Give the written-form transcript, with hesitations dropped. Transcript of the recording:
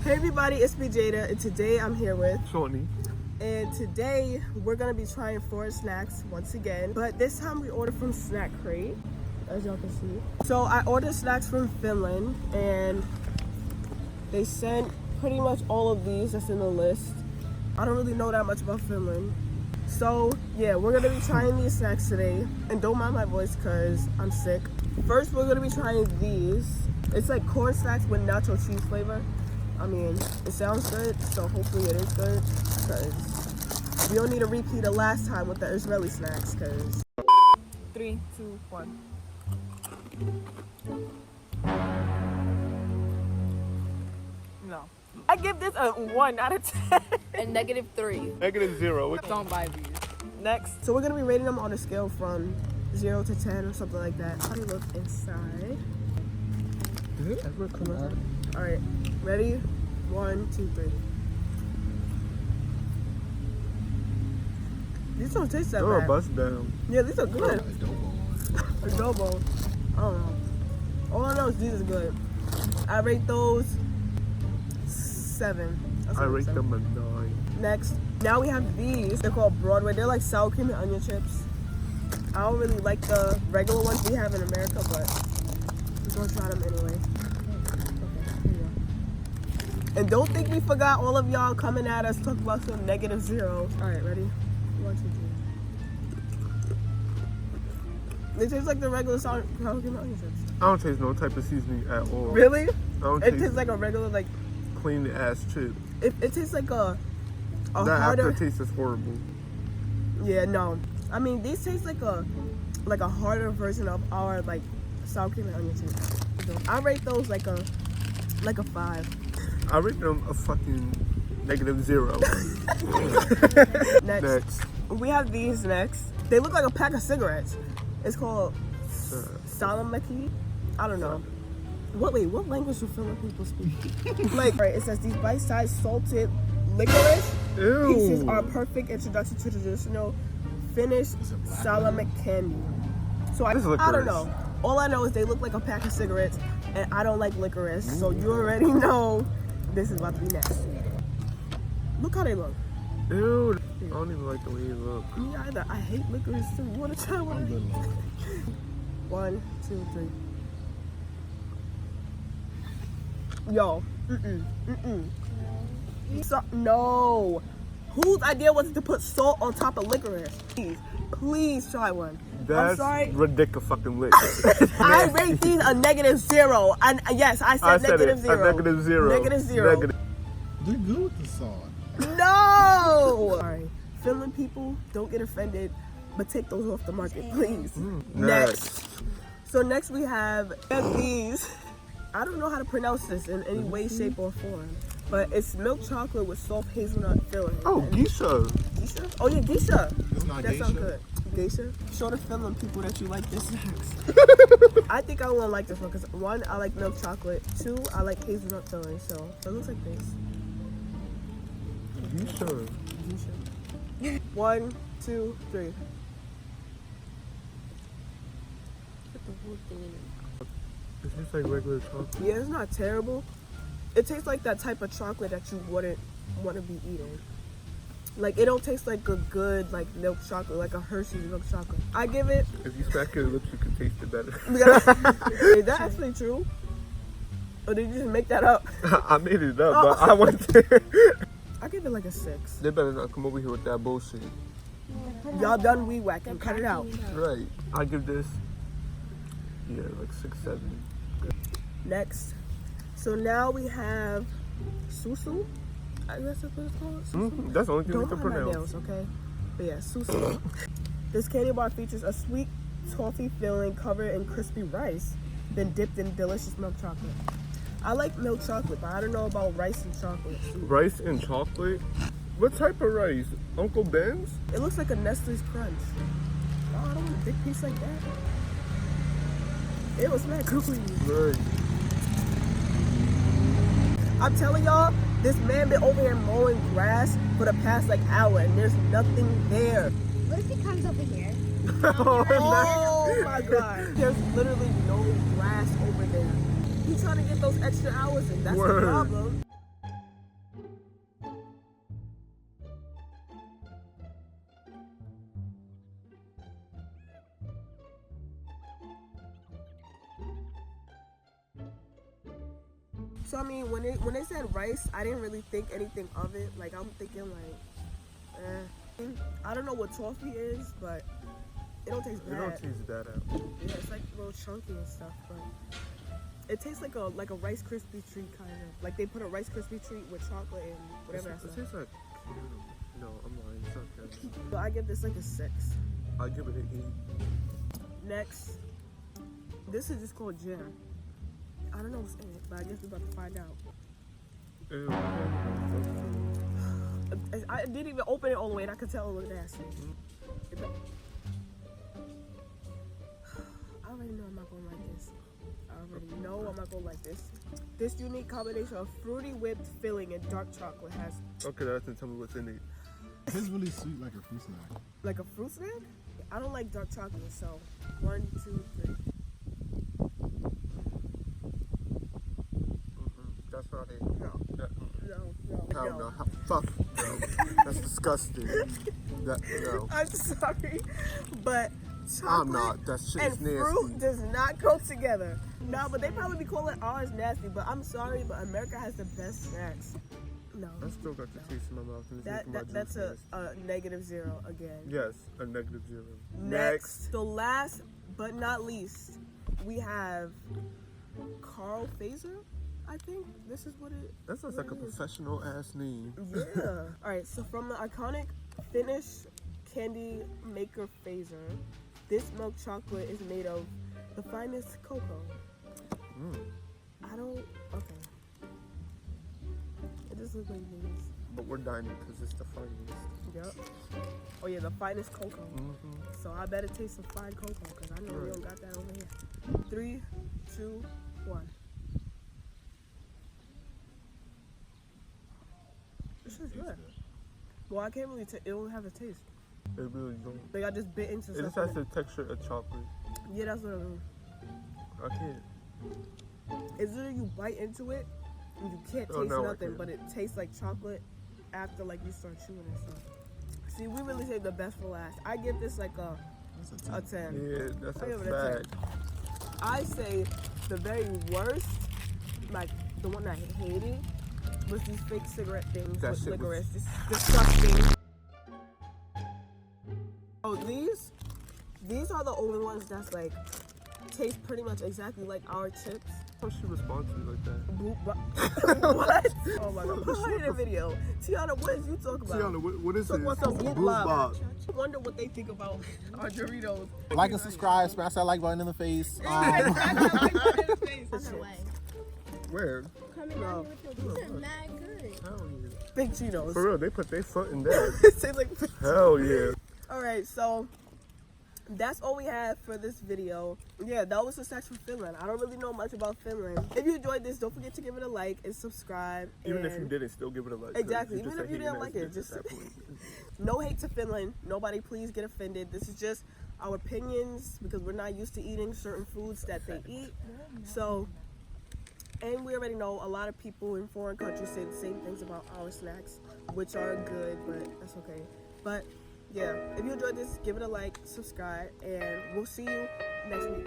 Hey everybody, it's me Jada, and today I'm here with Shawnee. And today we're gonna be trying foreign snacks once again, but this time we ordered from Snack Crate, as y'all can see. So I ordered snacks from Finland, and they sent pretty much all of these that's in the list. I don't really know that much about Finland. So yeah, we're gonna be trying these snacks today, and don't mind my voice because I'm sick. First, we're gonna be trying these. It's like corn snacks with nacho cheese flavor. I mean, it sounds good, so hopefully it is good, because we don't need a repeat of last time with the Israeli snacks, because... 3, 2, 1. No. I give this a 1 out of 10. And -3. -0. Don't buy these. Next. So we're going to be rating them on a scale from 0 to 10 or something like that. How do you look inside? Did it ever come out? Alright, ready? 1, 2, 3. These don't taste that bad. Bust down. Yeah, these are good. Adobo. I don't know. All I know is these are good. I rate those 7. I rate them a 9. Next, now we have these. They're called Broadway. They're like sour cream and onion chips. I don't really like the regular ones we have in America, but we're gonna try them anyway. And don't think we forgot all of y'all coming at us talking about some -0. All right, ready? 1, 2, 3. They taste like the regular sour cream and onion chips. I don't taste no type of seasoning at all. Really? I don't It tastes like a regular, like, clean ass chip. it tastes like a That harder. aftertaste is horrible. Yeah, no. I mean, these taste like a harder version of our like sour cream and onion chips. I rate those like a 5. I rate them a fucking -0. Next, we have these next. They look like a pack of cigarettes. It's called Salamaki. I don't know. What language do Finland people speak? Like, right, it says these bite-sized salted licorice pieces are a perfect introduction to traditional Finnish Salamak candy. So I don't know. All I know is they look like a pack of cigarettes, and I don't like licorice, so you already know this is about to be next. Look how they look. Ew. I don't even like the way you look. Me either. I hate licorice too. You want to try one? 1, 2, 3. Yo. So, no. Whose idea was it to put salt on top of licorice? Please try one. That's I'm sorry. ridiculous fucking lick. I rate these a -0. And yes, I said -0. A -0. -0. They're good with the salt. No! Sorry. Finland people, don't get offended, but take those off the market, please. Next. So next we have these. I don't know how to pronounce this in any way, shape, or form, but it's milk chocolate with soft hazelnut filling. Oh, geisha. Geisha? Oh yeah, geisha. It's not That sounds geisha. good. Geisha? Show the Finland people that you like this snacks. I think I won't like this one because 1, I like milk chocolate. 2, I like hazelnut filling. So it looks like this. Geisha. 1, 2, 3. Put the whole thing in it. It tastes like regular chocolate. Yeah, it's not terrible. It tastes like that type of chocolate that you wouldn't want to be eating. Like, it don't taste like a good, like, milk chocolate, like a Hershey's milk chocolate. I give it... If you smack your lips, you can taste it better. Is that actually true? Or did you just make that up? I made it up, but I want to... I give it like a 6. They better not come over here with that bullshit. Y'all done weed whacking. Cut it out. Right. I give this, like 6, 7. Next. So now we have susu. I guess that's what it's called. Susu. That's the only thing we Don't can mind my pronounce. nails, okay? But yeah, susu. This candy bar features a sweet toffee filling covered in crispy rice, then dipped in delicious milk chocolate. I like milk chocolate, but I don't know about rice and chocolate. Rice and chocolate? What type of rice? Uncle Ben's? It looks like a Nestle's Crunch. Oh, I don't want a big piece like that. It was mad gooey. Right. I'm telling y'all, this man been over here mowing grass for the past like hour, and there's nothing there. What if he comes over here? Oh my god. There's literally no grass over there. He's trying to get those extra hours in. That's the problem. So I mean, when they said rice, I didn't really think anything of it. Like I'm thinking like, I don't know what toffee is, but it don't taste It bad. don't taste that out. Yeah, it's like a little chunky and stuff, but it tastes like a Rice Krispie treat kind of. Like they put a Rice Krispie treat with chocolate and whatever It that's. tastes like caramel. No, I'm lying. It's not caramel. So I give this like a 6. I give it an 8. Next, this is just called jam. I don't know what's in it, but I guess we're about to find out. Ew. I didn't even open it all the way, and I could tell it looked nasty. I already know I'm not gonna like this. I already know I'm not gonna like this. This unique combination of fruity whipped filling and dark chocolate has Okay, that doesn't tell me what's in it. It's really sweet, like a fruit snack. like a fruit snack. I don't like dark chocolate, so 1, 2, 3. That's not it. No, That, no. Fuck. No. That's disgusting. No. I'm sorry, but chocolate I'm not. That shit and is nasty. fruit does not go together. No, but they probably be calling ours nasty. But I'm sorry, but America has the best snacks. No, I still got the taste in my mouth. And it's making my that's juice a nasty. -0 again. Yes, a -0. Next, so last but not least, we have Carl Fazer. I think this is what it. That sounds what like a it is. professional ass name. Yeah. All right. So from the iconic Finnish candy maker Fazer, this milk chocolate is made of the finest cocoa. I don't. Okay. It just looks like this. But we're dining because it's the finest. Yep. Oh yeah, the finest cocoa. So I better taste some fine cocoa because I know we don't got that over here. 3, 2, 1. This is good. Well, I can't really it don't have a taste. It really don't. Like I just bit into It just something. has the texture of chocolate. Yeah, that's what I mean. I can't. It's literally you bite into it and you can't Oh, taste no, I nothing, can't. but it tastes like chocolate after like you start chewing and stuff. See, we really saved the best for last. I give this like a That's a 10. 10. Yeah, that's I give a it a 10. fact. I say the very worst, like the one I hated, was these fake cigarette things That with shit was- licorice. This is disgusting. Oh, these are the only ones that's like taste pretty much exactly like our chips. How she respond to you like that? What? Oh my god, put her in a video. Tiana, what is you talking about? Tiana, what is So this? what's up, Bloop Bloop Bob? Bob. I wonder what they think about our Doritos. Like and subscribe, smash that like button in the face. On her way. Where? Coming down here with your These are mad good. Hell yeah. Big Cheetos. For real, they put their foot in that. It tastes like Hell yeah. Alright, so that's all we have for this video. Yeah, that was the snacks from Finland. I don't really know much about Finland. If you enjoyed this, don't forget to give it a like and subscribe. Even if and you didn't, still give it a like. 'cause Exactly. you just Even if a you didn't hating like ass it, bitch just at that point. no hate to Finland. Nobody please get offended. This is just our opinions because we're not used to eating certain foods that they eat. So, and we already know a lot of people in foreign countries say the same things about our snacks, which are good, but that's okay. But yeah, if you enjoyed this, give it a like, subscribe, and we'll see you next week.